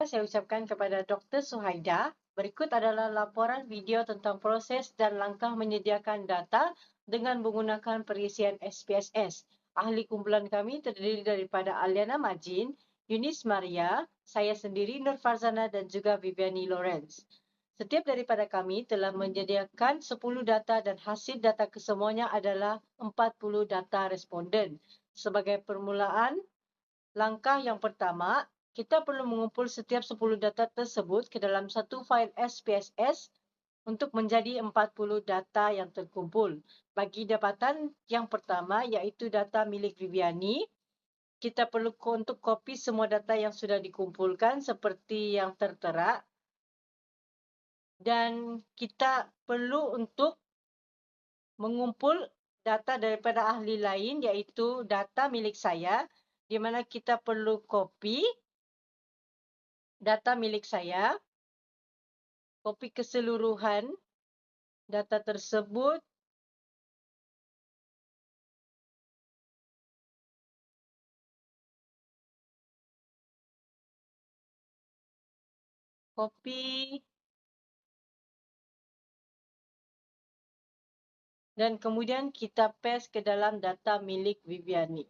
Saya ucapkan kepada Dr. Suhaida, berikut adalah laporan video tentang proses dan langkah menyediakan data dengan menggunakan perisian SPSS. Ahli kumpulan kami terdiri daripada Aliana Majin, Yunis Maria, saya sendiri Nur Farzana dan juga Viviani Lawrence. Setiap daripada kami telah menyediakan 10 data dan hasil data kesemuanya adalah 40 data responden. Sebagai permulaan, langkah yang pertama, kita perlu mengumpul setiap 10 data tersebut ke dalam satu fail SPSS untuk menjadi 40 data yang terkumpul. Bagi dapatan yang pertama, iaitu data milik Viviani, kita perlu untuk kopi semua data yang sudah dikumpulkan seperti yang tertera. Dan kita perlu untuk mengumpul data daripada ahli lain, iaitu data milik saya, di mana kita perlu kopi data milik saya, kopi keseluruhan data tersebut, kopi, dan kemudian kita paste ke dalam data milik Viviani.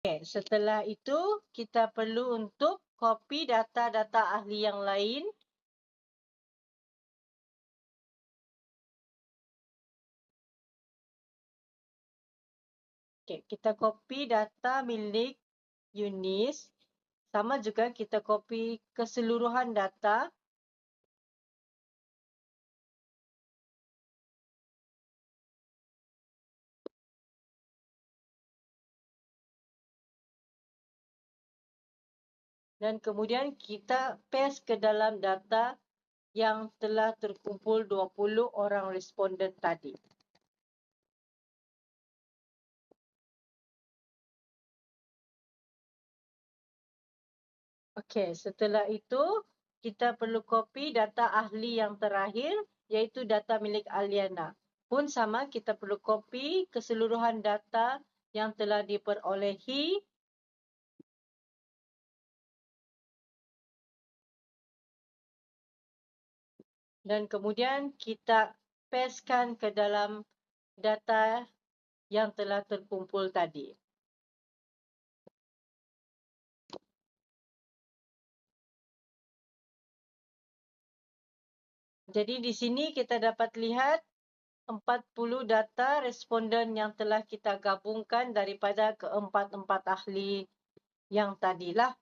Okay, setelah itu, kita perlu untuk kopi data-data ahli yang lain. Okay, kita kopi data milik Yunis. Sama juga kita kopi keseluruhan data. Dan kemudian kita paste ke dalam data yang telah terkumpul 20 orang responden tadi. Okey, setelah itu kita perlu kopi data ahli yang terakhir, iaitu data milik Aliana. Pun sama, kita perlu kopi keseluruhan data yang telah diperolehi. Dan kemudian kita pastekan ke dalam data yang telah terkumpul tadi. Jadi di sini kita dapat lihat 40 data responden yang telah kita gabungkan daripada keempat-empat ahli yang tadilah.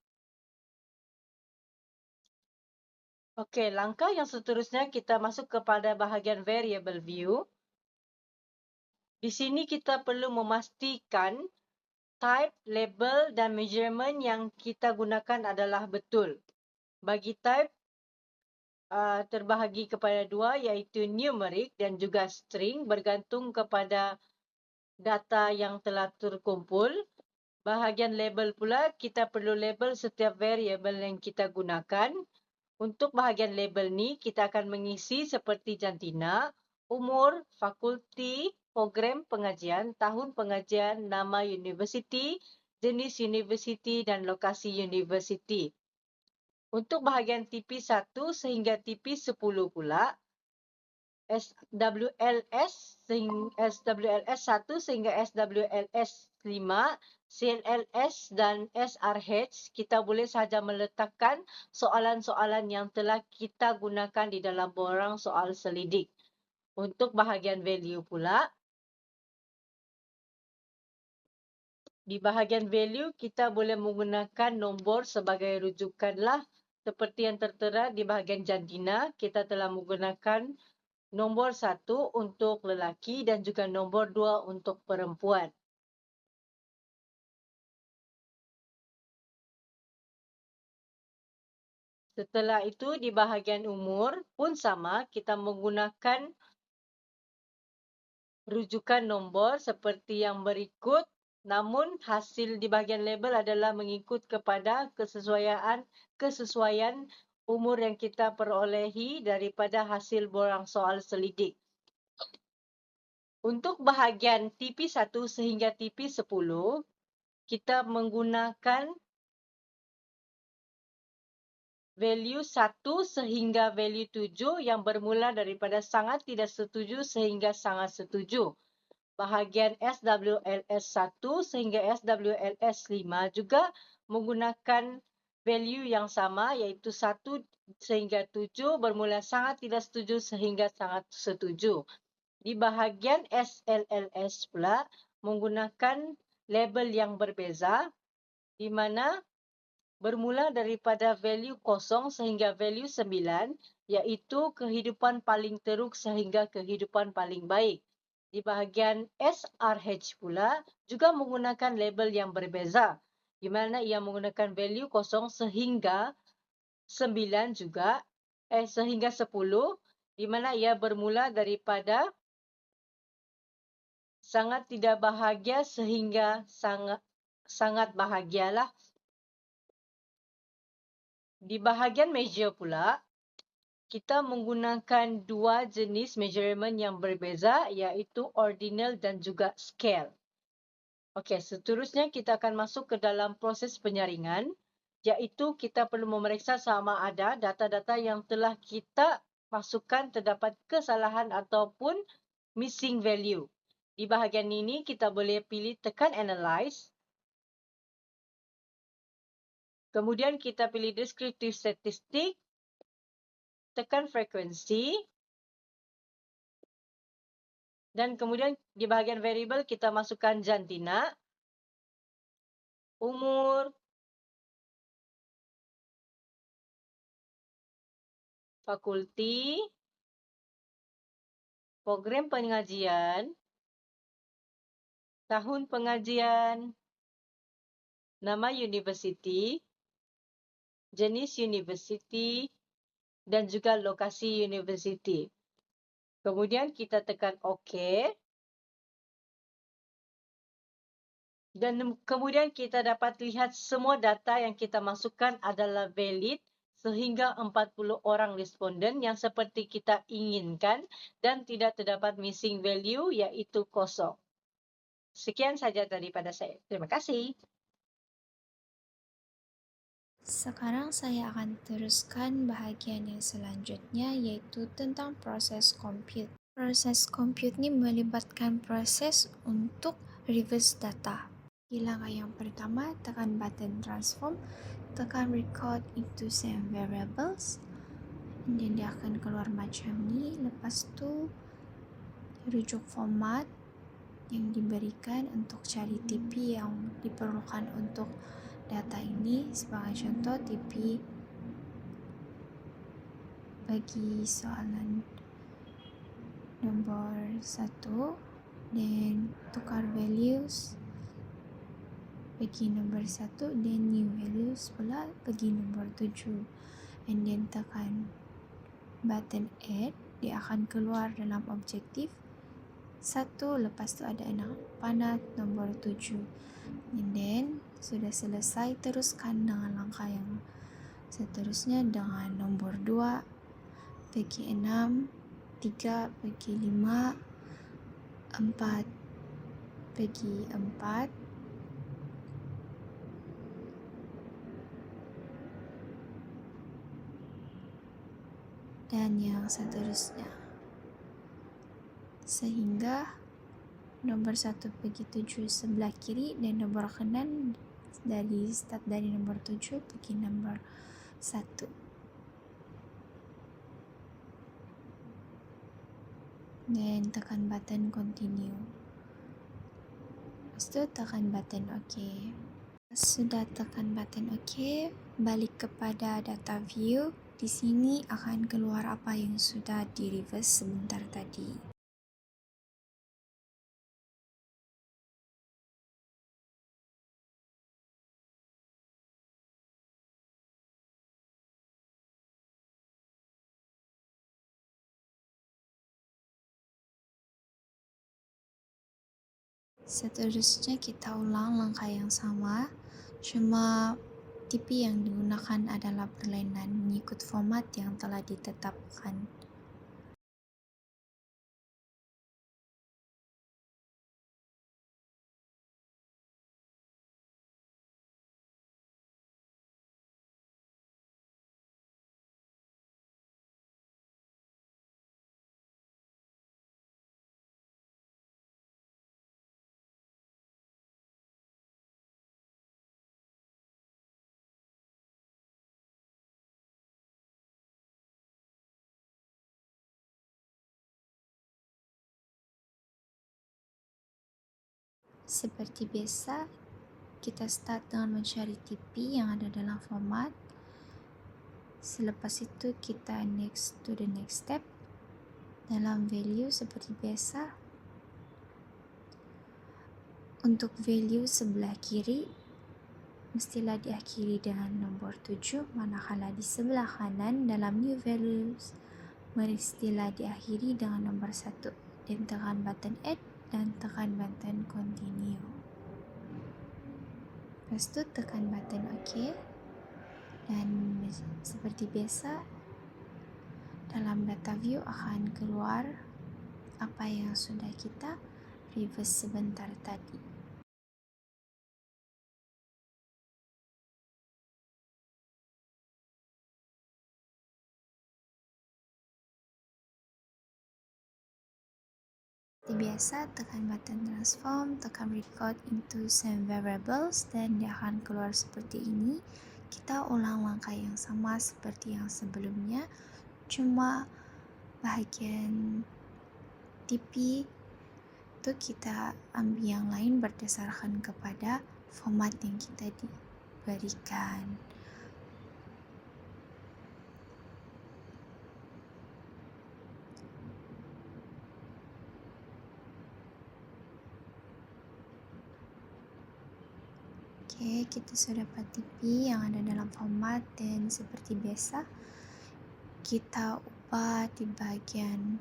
Okey, langkah yang seterusnya kita masuk kepada bahagian variable view. Di sini kita perlu memastikan type, label dan measurement yang kita gunakan adalah betul. Bagi type, terbahagi kepada dua, iaitu numeric dan juga string, bergantung kepada data yang telah terkumpul. Bahagian label pula, kita perlu label setiap variable yang kita gunakan. Untuk bahagian label ni, kita akan mengisi seperti jantina, umur, fakulti, program pengajian, tahun pengajian, nama universiti, jenis universiti dan lokasi universiti. Untuk bahagian TP1 sehingga TP10 pula, SWLS 1 sehingga SWLS 5, CLLS dan SRH, kita boleh sahaja meletakkan soalan-soalan yang telah kita gunakan di dalam borang soal selidik. Untuk bahagian value pula, di bahagian value kita boleh menggunakan nombor sebagai rujukanlah. Seperti yang tertera di bahagian jantina, kita telah menggunakan nombor 1 untuk lelaki dan juga nombor 2 untuk perempuan. Setelah itu di bahagian umur pun sama, kita menggunakan rujukan nombor seperti yang berikut. Namun hasil di bahagian label adalah mengikut kepada kesesuaian umur yang kita perolehi daripada hasil borang soal selidik. Untuk bahagian TP1 sehingga TP10, kita menggunakan value 1 sehingga value 7 yang bermula daripada sangat tidak setuju sehingga sangat setuju. Bahagian SWLS1 sehingga SWLS5 juga menggunakan value yang sama iaitu 1 sehingga 7 bermula sangat tidak setuju sehingga sangat setuju. Di bahagian SLLS pula menggunakan label yang berbeza di mana bermula daripada value 0 sehingga value 9 iaitu kehidupan paling teruk sehingga kehidupan paling baik. Di bahagian SRH pula juga menggunakan label yang berbeza di mana ia menggunakan value 0 sehingga 9 juga sehingga 10 di mana ia bermula daripada sangat tidak bahagia sehingga sangat bahagialah. Di bahagian measure pula, kita menggunakan dua jenis measurement yang berbeza iaitu ordinal dan juga scale. Okey, seterusnya kita akan masuk ke dalam proses penyaringan iaitu kita perlu memeriksa sama ada data-data yang telah kita masukkan terdapat kesalahan ataupun missing value. Di bahagian ini kita boleh pilih tekan analyze. Kemudian kita pilih descriptive statistic. Tekan frekuensi dan kemudian di bahagian variable kita masukkan jantina, umur, fakulti, program pengajian, tahun pengajian, nama universiti, jenis universiti dan juga lokasi universiti. Kemudian kita tekan OK. Dan kemudian kita dapat lihat semua data yang kita masukkan adalah valid sehingga 40 orang responden yang seperti kita inginkan dan tidak terdapat missing value iaitu kosong. Sekian saja daripada saya. Terima kasih. Sekarang saya akan teruskan bahagian yang selanjutnya iaitu tentang proses compute. Proses compute ni melibatkan proses untuk reverse data. Di langkah yang pertama, tekan button transform, tekan record into same variables. Dan dia akan keluar macam ni. Lepas tu, rujuk format yang diberikan untuk cari TP yang diperlukan untuk data ini. Sebagai contoh, TP bagi soalan nombor 1 dan tukar values bagi nombor 1 dan new values pula bagi nombor 7 and then tekan button add. Dia akan keluar dalam objektif 1, lepas tu ada anak panah nombor 7 and then sudah selesai. Teruskan dengan langkah yang seterusnya dengan nombor 2 bagi 6, 3 bagi 5, 4 bagi 4, dan yang seterusnya. Sehingga nombor 1 bagi 7 sebelah kiri dan nombor kanan dari start dari nombor 7 bagi nombor 1. Dan tekan button continue. Lepas tu tekan button OK. Sudah tekan button OK, balik kepada data view. Di sini akan keluar apa yang sudah di reverse sebentar tadi. Seterusnya kita ulang langkah yang sama, cuma TP yang digunakan adalah berlainan mengikut format yang telah ditetapkan. Seperti biasa, kita start dengan mencari TP yang ada dalam format. Selepas itu kita next to the next step. Dalam value seperti biasa, untuk value sebelah kiri mestilah diakhiri dengan nombor 7, manakala di sebelah kanan dalam new values mestilah diakhiri dengan nombor 1. Dan tekan button add dan tekan button continue. Lepas tu tekan button OK. Dan seperti biasa, dalam data view akan keluar apa yang sudah kita reverse sebentar tadi. Seperti biasa, tekan button transform, tekan record into same variables dan dia akan keluar seperti ini. Kita ulang langkah yang sama seperti yang sebelumnya, cuma bahagian TP itu kita ambil yang lain berdasarkan kepada format yang kita diberikan. Oke, kita sudah dapat TP yang ada dalam format dan seperti biasa kita ubah di bagian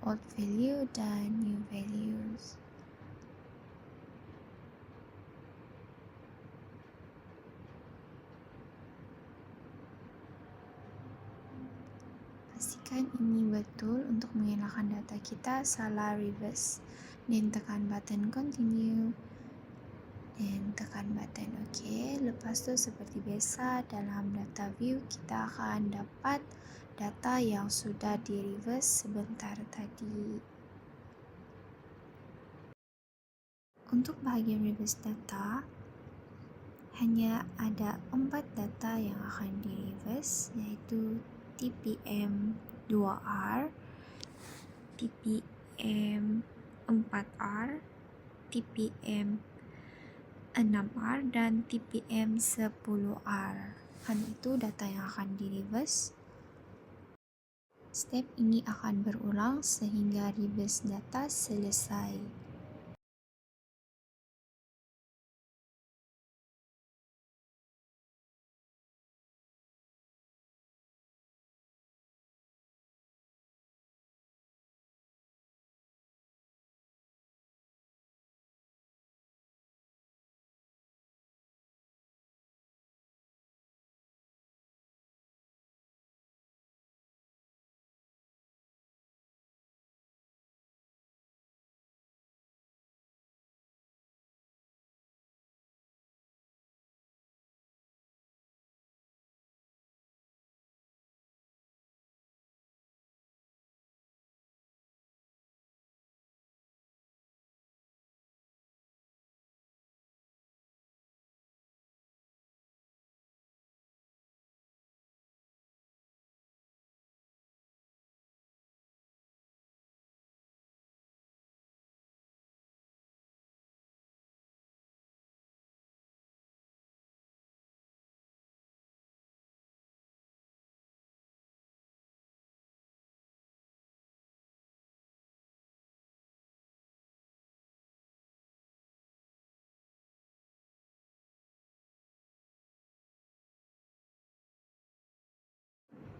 old value dan new values. Pastikan ini betul untuk mengelakkan data kita salah reverse. Dan tekan button continue dan tekan button OK. Lepas tu seperti biasa dalam data view kita akan dapat data yang sudah di reverse sebentar tadi. Untuk bahagian reverse data hanya ada 4 data yang akan di reverse, yaitu TPM 2R, TPM 4R, TPM 6R dan TPM 10R. Hanya itu data yang akan di reverse. Step ini akan berulang sehingga reverse data selesai.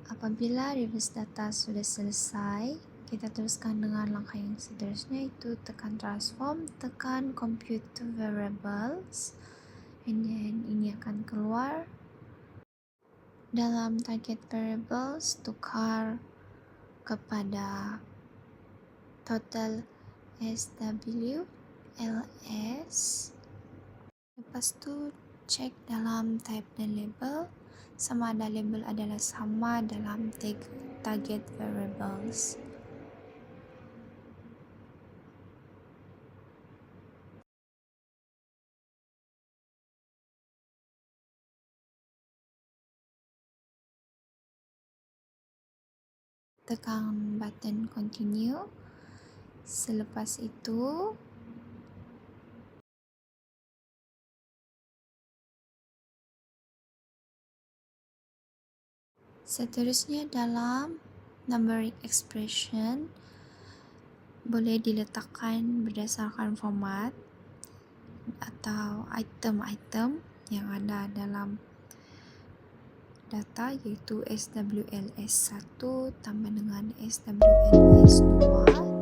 Apabila reverse data sudah selesai, kita teruskan dengan langkah yang seterusnya, yaitu tekan transform, tekan compute to variables, and then ini akan keluar. Dalam target variables, tukar kepada total SW LS. Lepas tu cek dalam type dan label sama ada label adalah sama dalam target variables. Tekan button continue. Selepas itu Seterusnya dalam numeric expression boleh diletakkan berdasarkan format atau item-item yang ada dalam data, iaitu SWLS1 tambah dengan SWLS2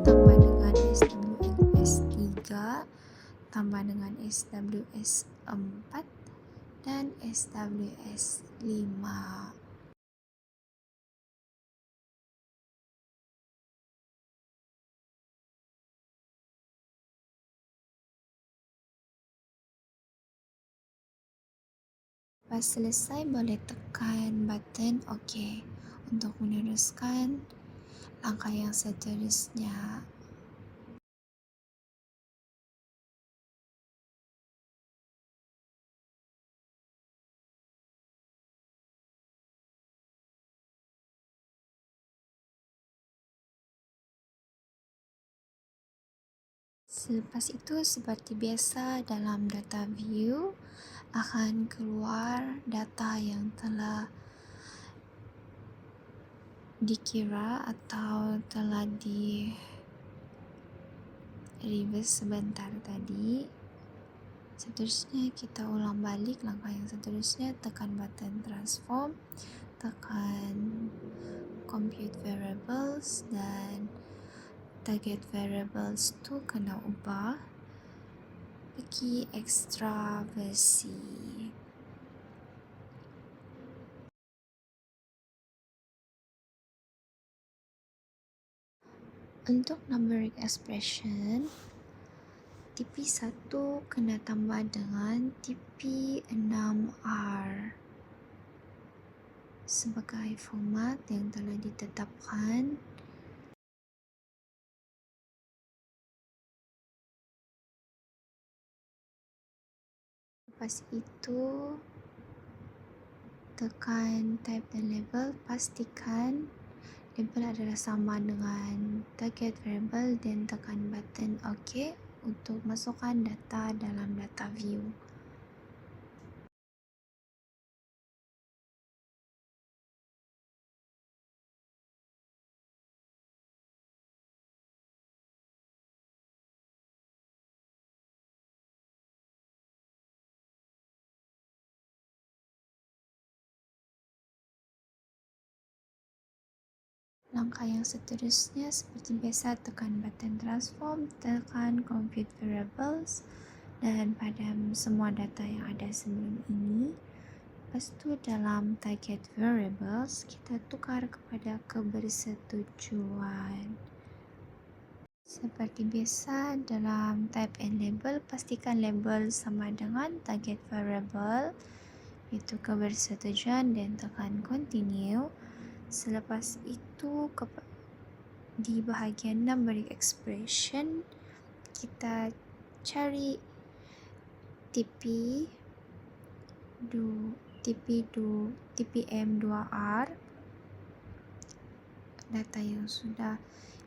tambah dengan SWLS3 tambah dengan SWS4 dan SWS5. Lepas selesai, boleh tekan button OK untuk meneruskan langkah yang seterusnya. Selepas itu, seperti biasa dalam data view akan keluar data yang telah dikira atau telah di reverse sebentar tadi. Seterusnya kita ulang balik langkah yang seterusnya, tekan button transform, tekan compute variables dan target variables tu kena ubah pergi extra versi. Untuk numeric expression, TP1 kena tambah dengan TP6R sebagai format yang telah ditetapkan. Lepas itu, tekan type dan label, pastikan label adalah sama dengan target variable dan tekan button OK untuk masukkan data dalam data view. Langkah yang seterusnya seperti biasa, tekan button transform, tekan compute variables dan padam semua data yang ada sebelum ini. Lepas tu dalam target variables kita tukar kepada kebersetujuan. Seperti biasa dalam type and label, pastikan label sama dengan target variable iaitu kebersetujuan dan tekan continue. Selepas itu di bahagian numeric expression kita cari TPM2R, data yang sudah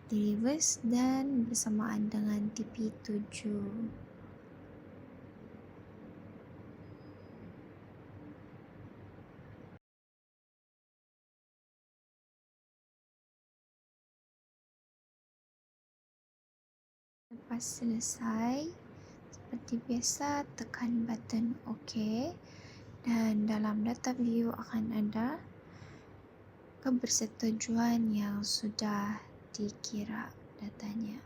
di reverse dan bersamaan dengan TP7. Lepas selesai, seperti biasa tekan button OK dan dalam data view akan ada kebersetujuan yang sudah dikira datanya.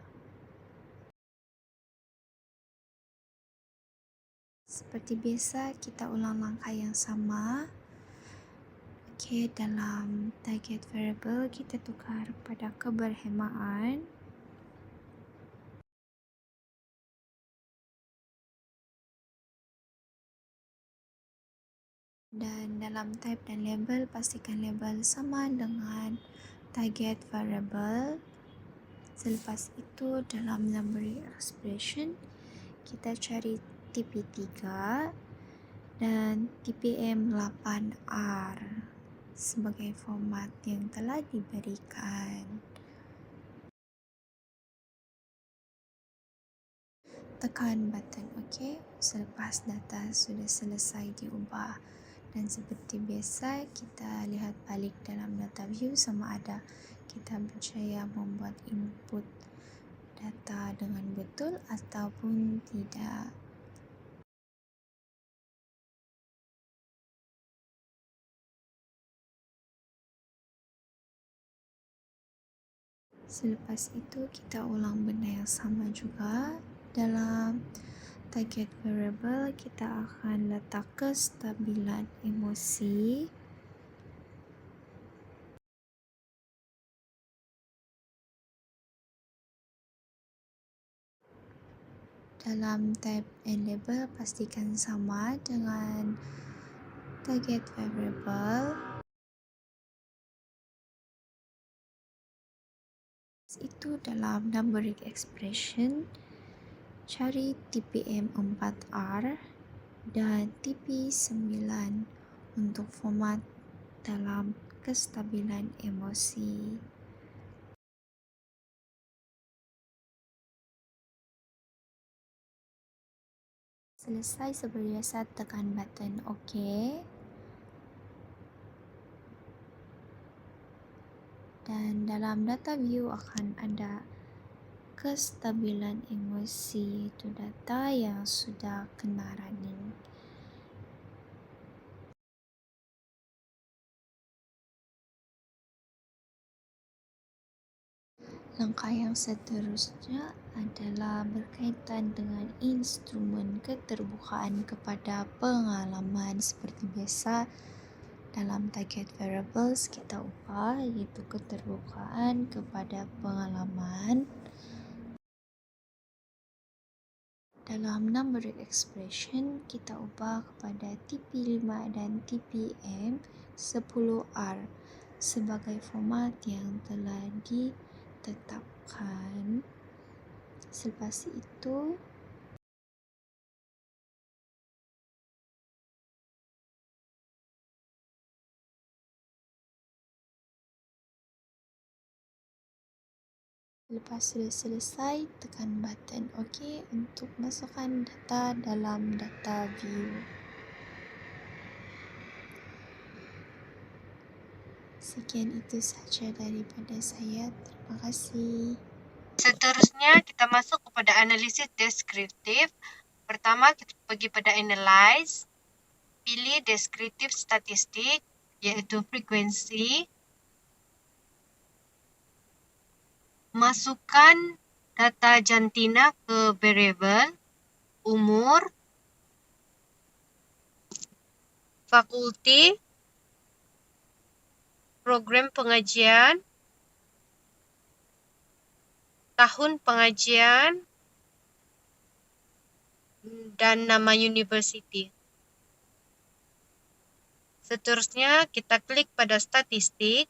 Seperti biasa kita ulang langkah yang sama. OK, dalam target variable kita tukar pada keberhemaan. Dan dalam type dan label, pastikan label sama dengan target variable. Selepas itu dalam numeric expression kita cari TP3 dan TPM8R sebagai format yang telah diberikan. Tekan button OK selepas data sudah selesai diubah Dan seperti biasa, kita lihat balik dalam data view sama ada kita berjaya membuat input data dengan betul ataupun tidak. Selepas itu kita ulang benda yang sama juga. Dalam target variable kita akan letak kestabilan emosi. Dalam type and label pastikan sama dengan target variable. Itu dalam numeric expression, cari TPM 4R dan TP 9 untuk format dalam kestabilan emosi. Selesai seperti biasa, tekan button OK. Dan dalam data view akan ada kestabilan emosi, itu data yang sudah kena running. Langkah yang seterusnya adalah berkaitan dengan instrumen keterbukaan kepada pengalaman. Seperti biasa, dalam target variables kita ubah iaitu keterbukaan kepada pengalaman. Dalam numeric expression kita ubah kepada TP5 dan TPM 10R sebagai format yang telah ditetapkan. Selepas itu lepas sudah selesai, tekan button OK untuk masukkan data dalam data view. Sekian itu saja daripada saya. Terima kasih. Seterusnya kita masuk kepada analisis deskriptif. Pertama kita pergi pada analyze, pilih deskriptif statistik iaitu frekuensi. Masukkan data jantina ke variable umur, fakulti, program pengajian, tahun pengajian, dan nama universiti. Seterusnya kita klik pada statistik.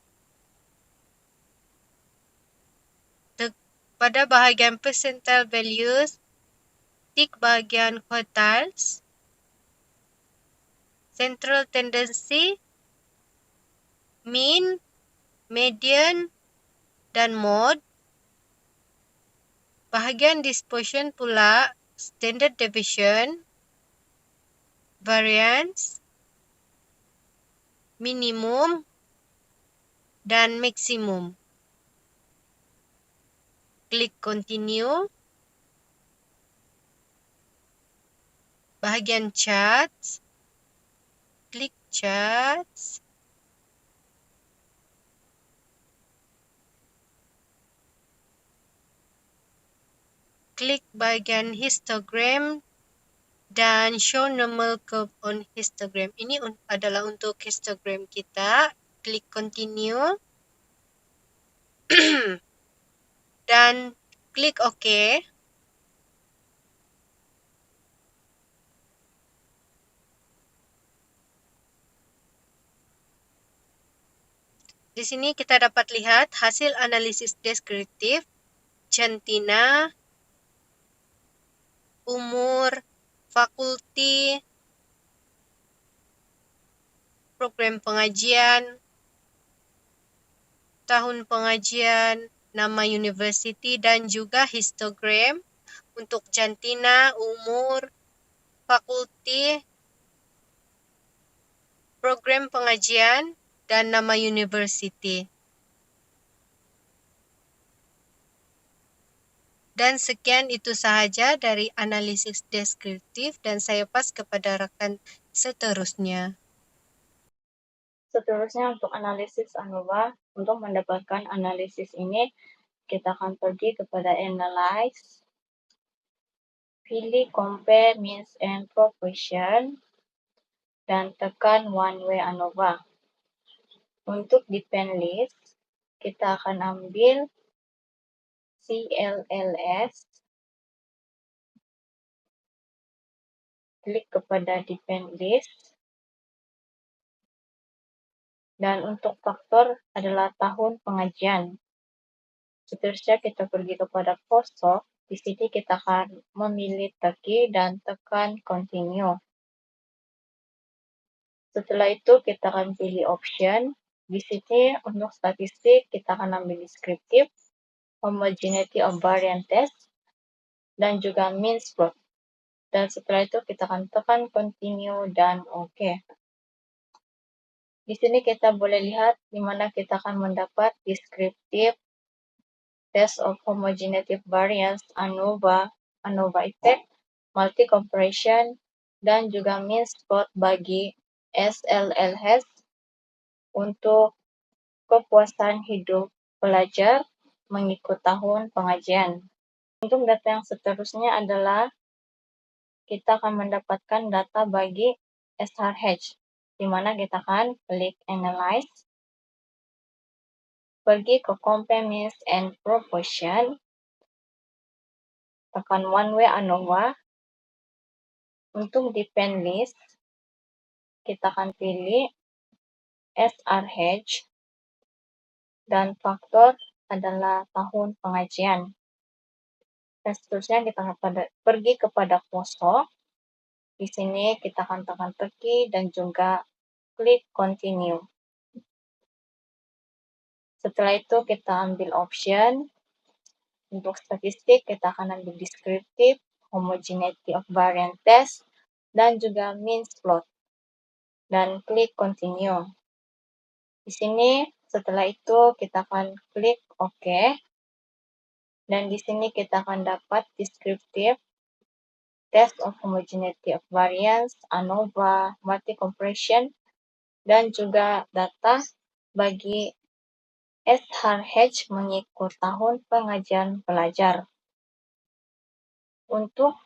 Pada bahagian percentile values, tik bahagian quartiles, central tendency, mean, median, dan mode. Bahagian dispersion pula, standard deviation, variance, minimum, dan maksimum. Klik continue. Bahagian charts, klik charts. Klik bahagian histogram dan show normal curve on histogram. Ini adalah untuk histogram kita. Klik continue. Dan klik OK. Di sini kita dapat lihat hasil analisis deskriptif, jantina, umur, fakulti, program pengajian, tahun pengajian, nama universiti, dan juga histogram untuk jantina, umur, fakulti, program pengajian, dan nama universiti. Dan sekian itu sahaja dari analisis deskriptif dan saya pas kepada rekan seterusnya. Seterusnya untuk analisis ANOVA, untuk mendapatkan analisis ini, kita akan pergi kepada Analyze, pilih Compare, Means, and Proportion, dan tekan One Way ANOVA. Untuk depend list, kita akan ambil CLLS, klik kepada depend list, dan untuk faktor adalah tahun pengajian. Seterusnya kita pergi kepada post-op. Di sini kita akan memilih Turkey dan tekan continue. Setelah itu kita akan pilih option. Di sini untuk statistik kita akan ambil deskriptif, homogeneity of variance test, dan juga means plot. Dan setelah itu kita akan tekan continue dan OK. Di sini kita boleh lihat di mana kita akan mendapat deskriptif, test of homogeneity variance, ANOVA effect, multi-comparison, dan juga mean spot bagi SLLS untuk kepuasan hidup pelajar mengikut tahun pengajian. Untuk data yang seterusnya adalah kita akan mendapatkan data bagi SRH, di mana kita akan klik Analyze, pergi ke Compare, Means, and Proportion, tekan One Way ANOVA. Untuk depend list, kita akan pilih SRH, dan faktor adalah tahun pengajian. Dan seterusnya kita akan pergi kepada poso. Di sini kita akan tekan Turkey dan juga klik continue. Setelah itu kita ambil option. Untuk statistik kita akan ambil deskriptif, homogeneity of variance test, dan juga means plot. Dan klik continue. Di sini setelah itu kita akan klik OK. Dan di sini kita akan dapat deskriptif, test of homogeneity of variance, ANOVA, multi-comparison, dan juga data bagi SRH mengikut tahun pengajian pelajar. Untuk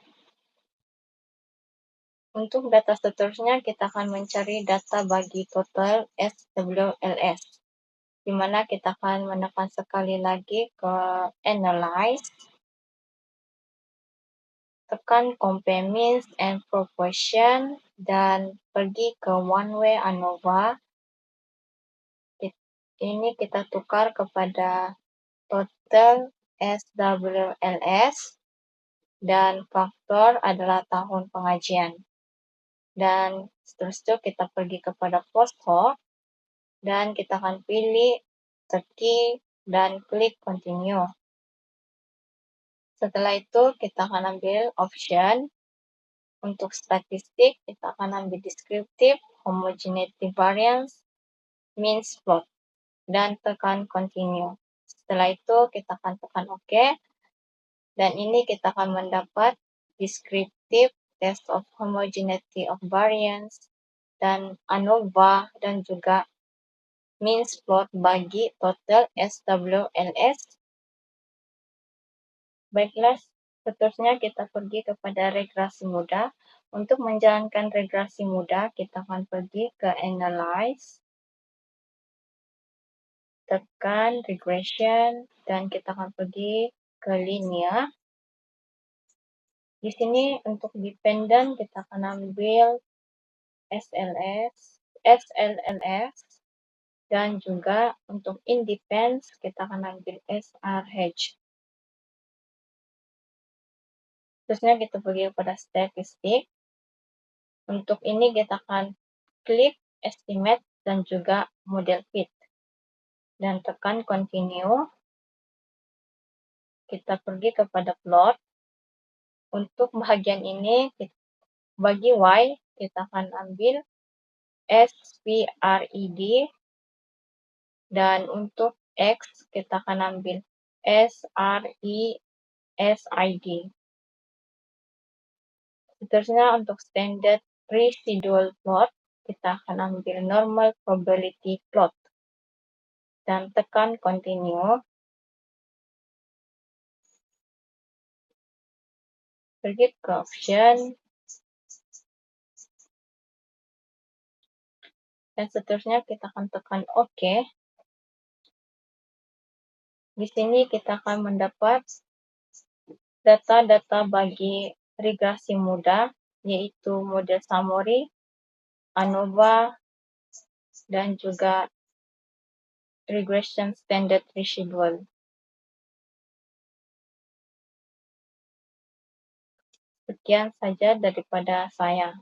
data seterusnya kita akan mencari data bagi total SWLS, di mana kita akan menekan sekali lagi ke Analyze, tekan Compare, Means, and Proportion, dan pergi ke One Way ANOVA. Ini kita tukar kepada total SWLS, dan faktor adalah tahun pengajian. Dan seterusnya kita pergi kepada post-hoc, dan kita akan pilih Turkey dan klik continue. Setelah itu kita akan ambil option. Untuk statistik kita akan ambil deskriptif, homogeneity variance, means plot, dan tekan continue. Setelah itu kita akan tekan OK, dan ini kita akan mendapat deskriptif, test of homogeneity of variance, dan ANOVA, dan juga means plot bagi total SWLS. Baiklah, seterusnya kita pergi kepada regresi mudah. Untuk menjalankan regresi mudah, kita akan pergi ke Analyze, tekan Regression, dan kita akan pergi ke Linear. Di sini untuk dependent kita akan ambil SLLS, dan juga untuk independent kita akan ambil SRH. Terusnya kita pergi kepada statistik. Untuk ini kita akan klik estimate dan juga model fit. Dan tekan continue. Kita pergi kepada plot. Untuk bagian ini, bagi Y, kita akan ambil SPRED, dan untuk X kita akan ambil SRESID. Seterusnya untuk standard residual plot, kita akan ambil normal probability plot dan tekan continue. Pergi ke option, dan seterusnya kita akan tekan OK. Di sini kita akan mendapat data-data bagi regresi mudah, yaitu model summary, ANOVA, dan juga regression standard residual. Sekian saja daripada saya.